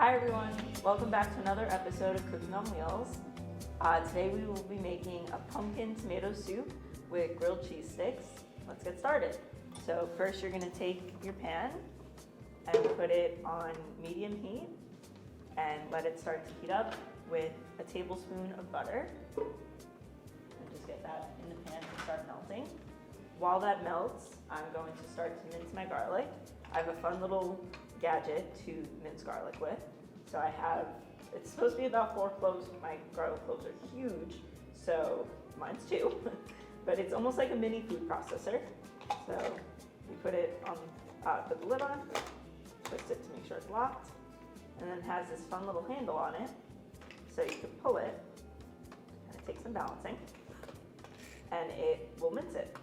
Hi everyone, welcome back to another episode of Cooking on Wheels. Today we will be making a pumpkin tomato soup with grilled cheese sticks. Let's get started. So first you're going to take your pan and put it on medium heat and let it start to heat up with a tablespoon of butter. And just get that in the pan to start melting. While that melts, I'm going to start to mince my garlic. I have a fun little gadget to mince garlic with. So it's supposed to be about 4 cloves. My garlic cloves are huge, so mine's 2. But it's almost like a mini food processor. So you put the lid on, twist it to make sure it's locked, and then it has this fun little handle on it. So you can pull it, and it takes some balancing, and it will mince it.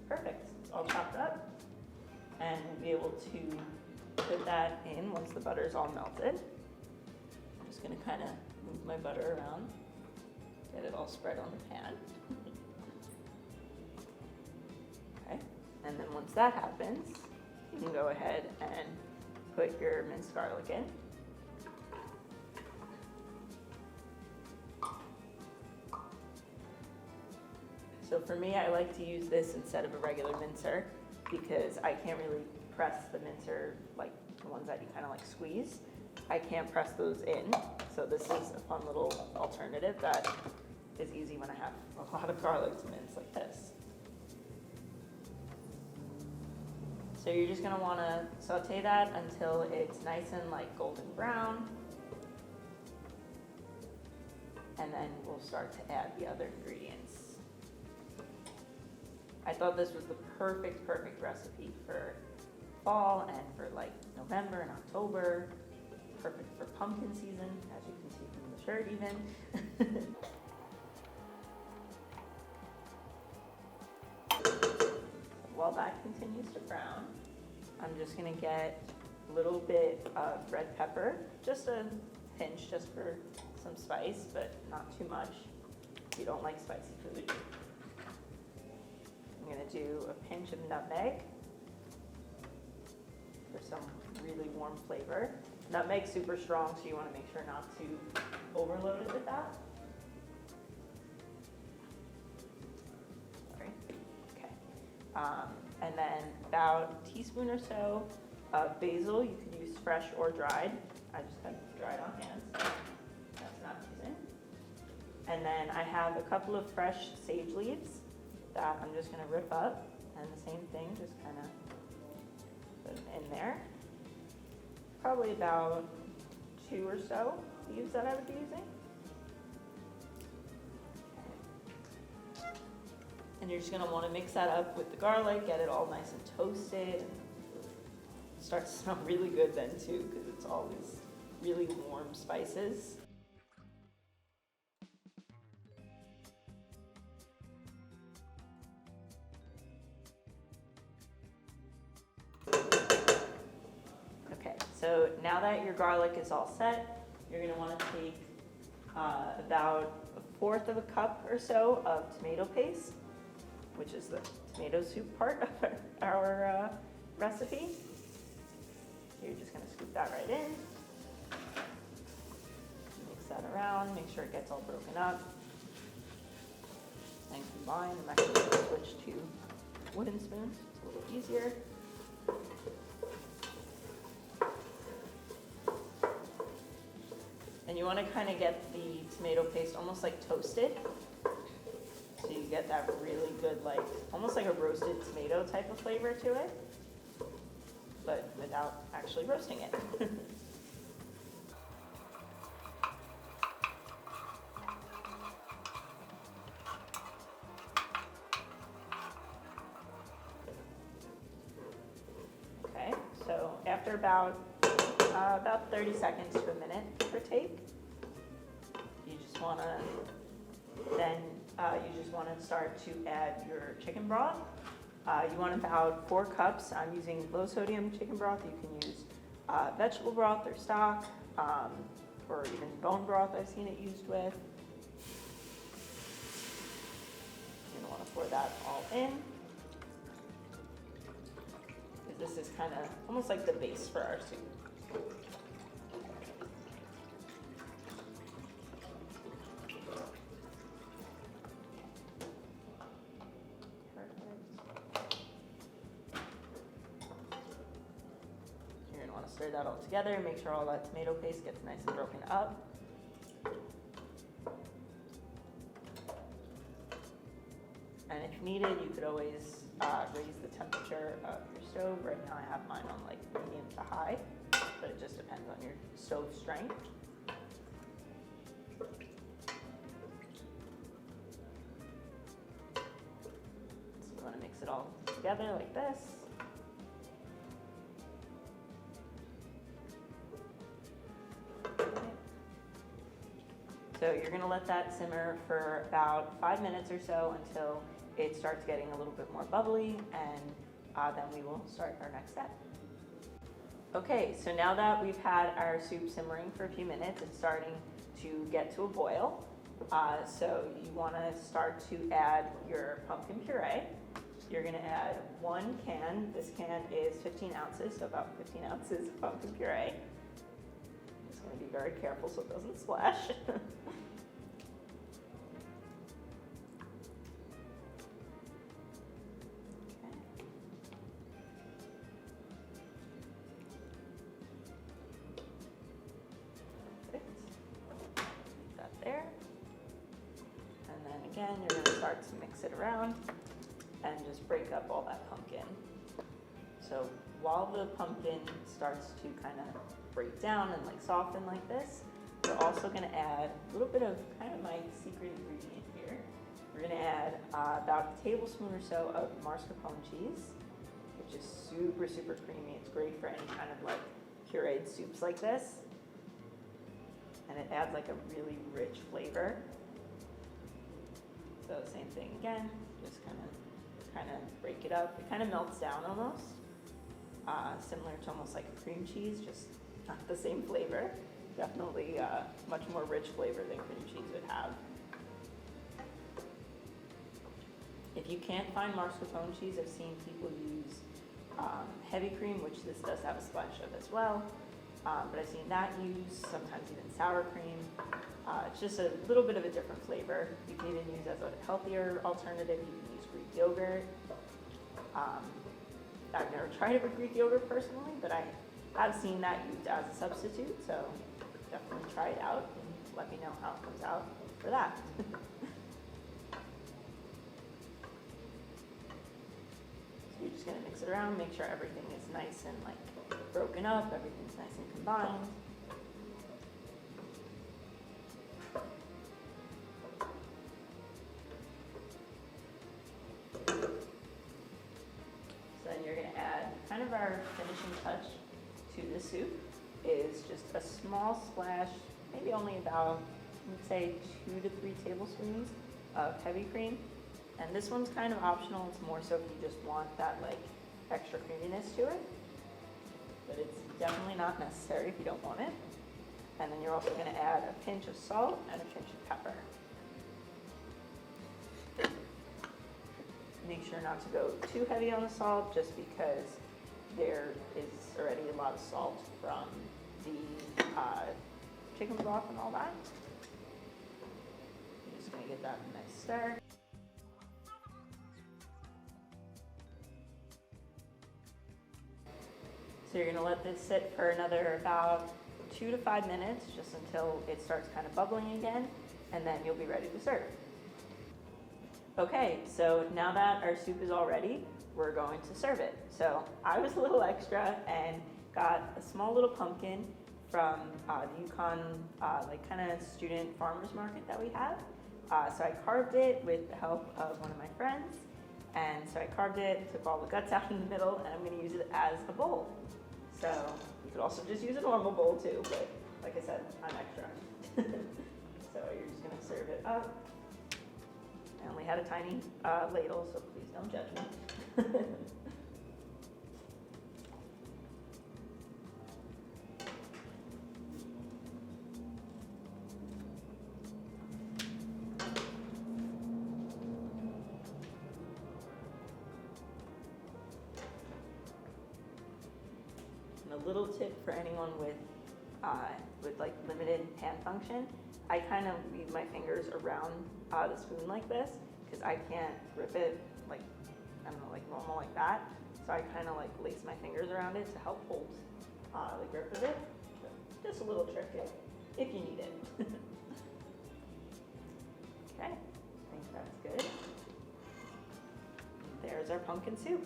Perfect, it's all chopped up, and we'll be able to put that in once the butter is all melted. I'm just going to kind of move my butter around, get it all spread on the pan. Okay, and then once that happens, you can go ahead and put your minced garlic in. So for me, I like to use this instead of a regular mincer because I can't really press the mincer like the ones that you kind of like squeeze. I can't press those in, so this is a fun little alternative that is easy when I have a lot of garlic to mince like this. So you're just gonna wanna saute that until it's nice and like golden brown. And then we'll start to add the other ingredients. I thought this was the perfect recipe for fall and for like November and October. Perfect for pumpkin season, as you can see from the shirt even. While that continues to brown, I'm just gonna get a little bit of red pepper, just a pinch just for some spice, but not too much if you don't like spicy food. I'm going to do a pinch of nutmeg for some really warm flavor. Nutmeg's super strong, so you want to make sure not to overload it with that. Sorry. Okay. And then about a teaspoon or so of basil. You could use fresh or dried. I just have dried on hand, so that's not using. And then I have a couple of fresh sage leaves that I'm just going to rip up, and the same thing, just kind of put them in there. Probably about 2 or so leaves that I would be using. And you're just going to want to mix that up with the garlic, get it all nice and toasted, and start to smell really good then too, because it's all these really warm spices. So now that your garlic is all set, you're going to want to take about 1/4 of a cup or so of tomato paste, which is the tomato soup part of our recipe. So you're just going to scoop that right in, mix that around, make sure it gets all broken up, and combine. I'm actually going to switch to wooden spoons, it's a little easier. And you want to kind of get the tomato paste almost like toasted. So you get that really good, like, almost like a roasted tomato type of flavor to it, but without actually roasting it. Okay, so after about 30 seconds to a minute for take, you just want to start to add your chicken broth. You want about 4 cups. I'm using low sodium chicken broth. You can use vegetable broth or stock, or even bone broth I've seen it used with. You're gonna wanna pour that all in, because this is kind of almost like the base for our soup. Stir that all together and make sure all that tomato paste gets nice and broken up. And if needed, you could always raise the temperature of your stove. Right now I have mine on like medium to high, but it just depends on your stove strength. So you want to mix it all together like this. So you're gonna let that simmer for about 5 minutes or so until it starts getting a little bit more bubbly, and then we will start our next step. Okay, so now that we've had our soup simmering for a few minutes, it's starting to get to a boil. So you wanna start to add your pumpkin puree. You're gonna add 1 can. This can is 15 ounces, so about 15 ounces of pumpkin puree. Just gonna be very careful so it doesn't splash. There. And then again, you're going to start to mix it around and just break up all that pumpkin. So while the pumpkin starts to kind of break down and like soften like this, we're also going to add a little bit of kind of my secret ingredient here. We're going to add about a tablespoon or so of mascarpone cheese, which is super, super creamy. It's great for any kind of like pureed soups like this. And it adds like a really rich flavor. So same thing again, just kind of break it up. It kind of melts down almost, similar to almost like cream cheese, just not the same flavor. Definitely much more rich flavor than cream cheese would have. If you can't find mascarpone cheese, I've seen people use heavy cream, which this does have a splash of as well. But I've seen that used, sometimes even sour cream. It's just a little bit of a different flavor. You can even use as a healthier alternative. You can use Greek yogurt. I've never tried it with Greek yogurt personally, but I have seen that used as a substitute. So definitely try it out and let me know how it comes out for that. So you're just gonna mix it around, make sure everything is nice and like broken up, everything's nice and combined. So then you're going to add kind of our finishing touch to the soup is just a small splash, maybe only about, let's say 2 to 3 tablespoons of heavy cream. And this one's kind of optional. It's more so if you just want that like extra creaminess to it. But it's definitely not necessary if you don't want it. And then you're also going to add a pinch of salt and a pinch of pepper. Make sure not to go too heavy on the salt, just because there is already a lot of salt from the chicken broth and all that. You're just going to get that nice stir. So you're going to let this sit for another about 2 to 5 minutes, just until it starts kind of bubbling again, and then you'll be ready to serve. Okay, so now that our soup is all ready, we're going to serve it. So I was a little extra and got a small little pumpkin from the Yukon like kind of student farmers market that we have. So I carved it with the help of one of my friends. And so I carved it, took all the guts out in the middle, and I'm going to use it as a bowl. So you could also just use a normal bowl too, but like I said, I'm extra. So you're just going to serve it up. I only had a tiny ladle, so please don't judge me. And a little tip for anyone with like limited hand function, I kind of weave my fingers around the spoon like this because I can't grip it like, I don't know, like normal like that. So I kind of like lace my fingers around it to help hold the grip of it. Just a little trick if you need it. Okay, I think that's good. There's our pumpkin soup.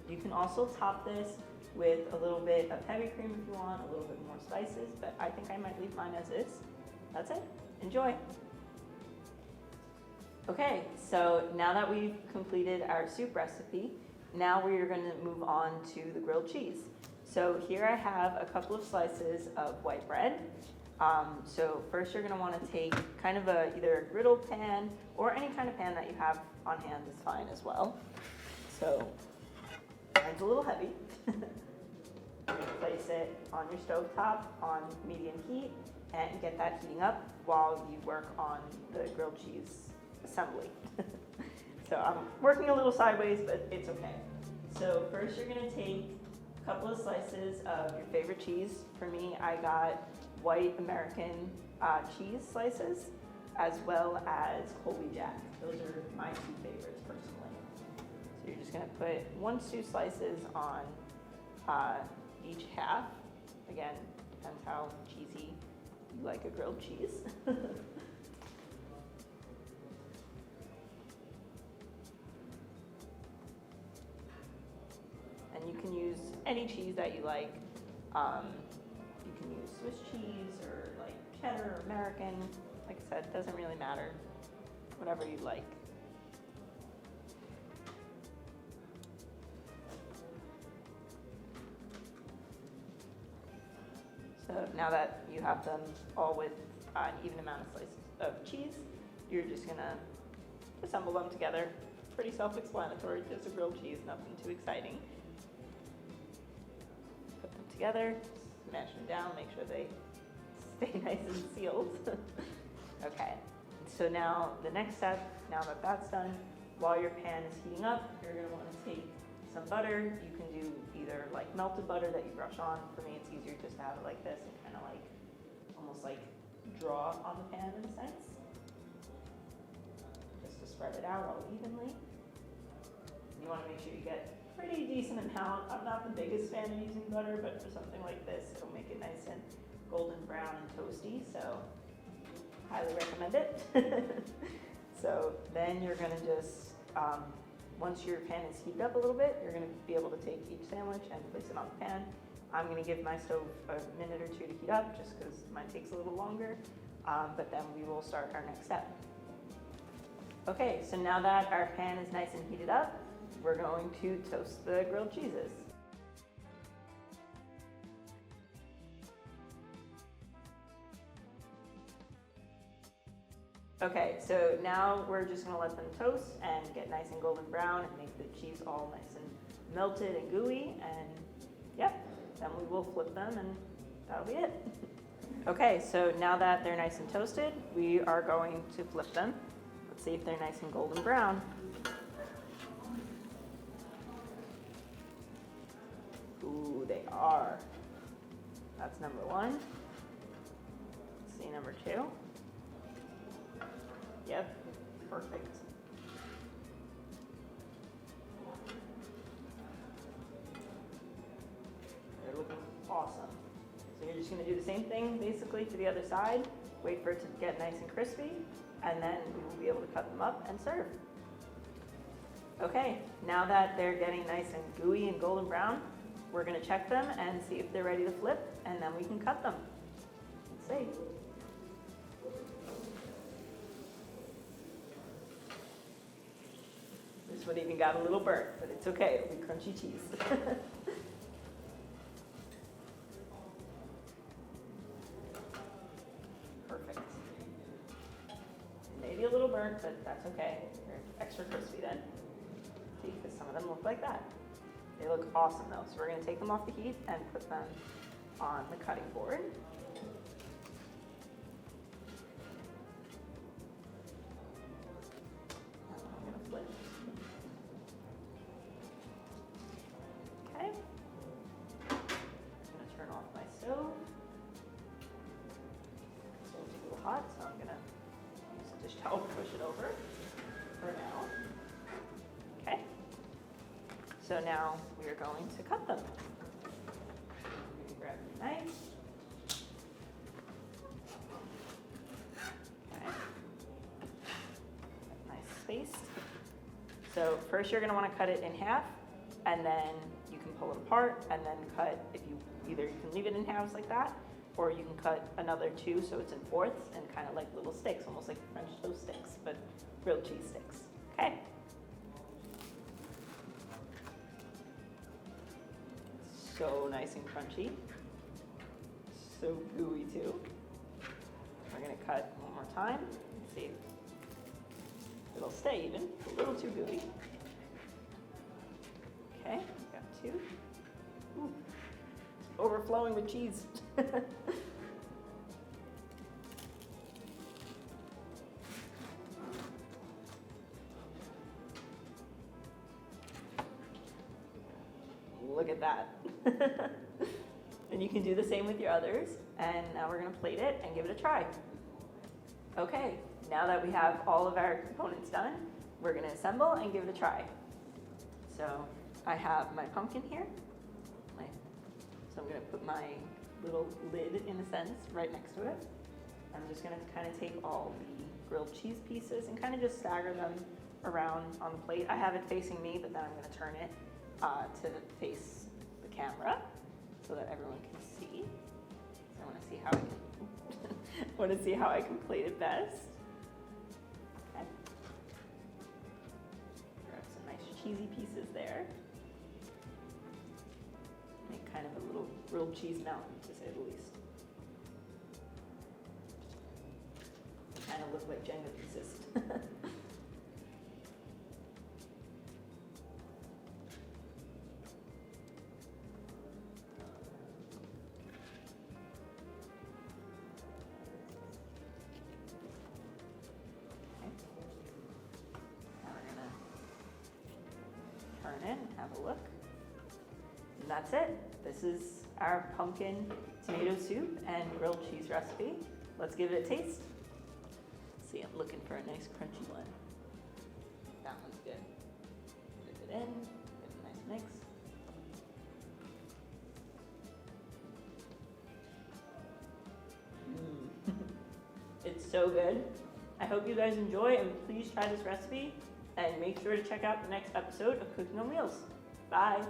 You can also top this with a little bit of heavy cream if you want, a little bit more spices, but I think I might leave mine as is. That's it. Enjoy. Okay, so now that we've completed our soup recipe, now we're going to move on to the grilled cheese. So here I have a couple of slices of white bread. So first you're going to want to take kind of either a griddle pan or any kind of pan that you have on hand is fine as well. So mine's a little heavy. You're going to place it on your stovetop on medium heat and get that heating up while you work on the grilled cheese assembly. So I'm working a little sideways, but it's okay. So first you're going to take a couple of slices of your favorite cheese. For me, I got white American cheese slices as well as Colby Jack. Those are my two favorites personally. So you're just going to put 1-2 slices on each half. Again, depends how cheesy you like a grilled cheese. And you can use any cheese that you like. You can use Swiss cheese or like cheddar or American. Like I said, it doesn't really matter. Whatever you like. So now that you have them all with an even amount of slices of cheese, you're just gonna assemble them together. Pretty self-explanatory, just a grilled cheese, nothing too exciting. Put them together, smash them down, make sure they stay nice and sealed. Okay, so now the next step, now that that's done, while your pan is heating up, you're gonna wanna take some butter. You can do either like melted butter that you brush on. For me, it's easier just to have it like this and kind of like, almost like draw on the pan in a sense. Just to spread it out all evenly. You wanna make sure you get pretty decent amount. I'm not the biggest fan of using butter, but for something like this, it'll make it nice and golden brown and toasty, so highly recommend it. So then you're gonna just, once your pan is heated up a little bit, you're gonna be able to take each sandwich and place it on the pan. I'm gonna give my stove a minute or two to heat up, just because mine takes a little longer, but then we will start our next step. Okay, so now that our pan is nice and heated up, we're going to toast the grilled cheeses. Okay, so now we're just gonna let them toast and get nice and golden brown and make the cheese all nice and melted and gooey, and yep, then we will flip them and that'll be it. Okay, so now that they're nice and toasted, we are going to flip them. Let's see if they're nice and golden brown. Ooh, they are. That's number one. Let's see number two. Yep, perfect. They're looking awesome. So you're just gonna do the same thing basically to the other side, wait for it to get nice and crispy, and then we will be able to cut them up and serve. Okay, now that they're getting nice and gooey and golden brown, we're gonna check them and see if they're ready to flip, and then we can cut them. Let's see. This one even got a little burnt, but it's okay, it'll be crunchy cheese. Perfect. Maybe a little burnt, but that's okay. They're extra crispy then. Take this some of them look like that. They look awesome though. So we're gonna take them off the heat and put them on the cutting board. I'm gonna flip. Okay. I'm gonna turn off my stove. Stove's a little hot, so I'm gonna use a dish towel to push it over for now. Okay. So now we are going to cut them. I'm gonna grab your knife. Okay. Nice spaced. So first you're gonna wanna cut it in half, and then you can pull it apart, and then cut, if you, either you can leave it in halves like that, or you can cut another two so it's in fourths and kind of like little sticks, almost like French toast sticks, but grilled cheese sticks. Okay. So nice and crunchy. So gooey too. We're gonna cut one more time. Let's see. It'll stay even, a little too gooey. Okay, got two. Ooh, it's overflowing with cheese. Look at that. And you can do the same with your others. And now we're gonna plate it and give it a try. Okay, now that we have all of our components done, we're gonna assemble and give it a try. So I have my pumpkin here. So I'm gonna put my little lid, in a sense, right next to it. I'm just gonna kind of take all the grilled cheese pieces and kind of just stagger them around on the plate. I have it facing me, but then I'm gonna turn it to face the camera so that everyone can see. So I want to see how I can want to see how I can plate it best. Okay. Grab some nice cheesy pieces there. Make kind of a little grilled cheese mountain, to say the least. Kind of look like Jenga pieces. In, have a look. And that's it. This is our pumpkin tomato soup and grilled cheese recipe. Let's give it a taste. Let's see, I'm looking for a nice crunchy one. That one's good. Dip it in, give it a nice mix. It's so good. I hope you guys enjoy, and please try this recipe. And make sure to check out the next episode of Cooking on Wheels. Bye.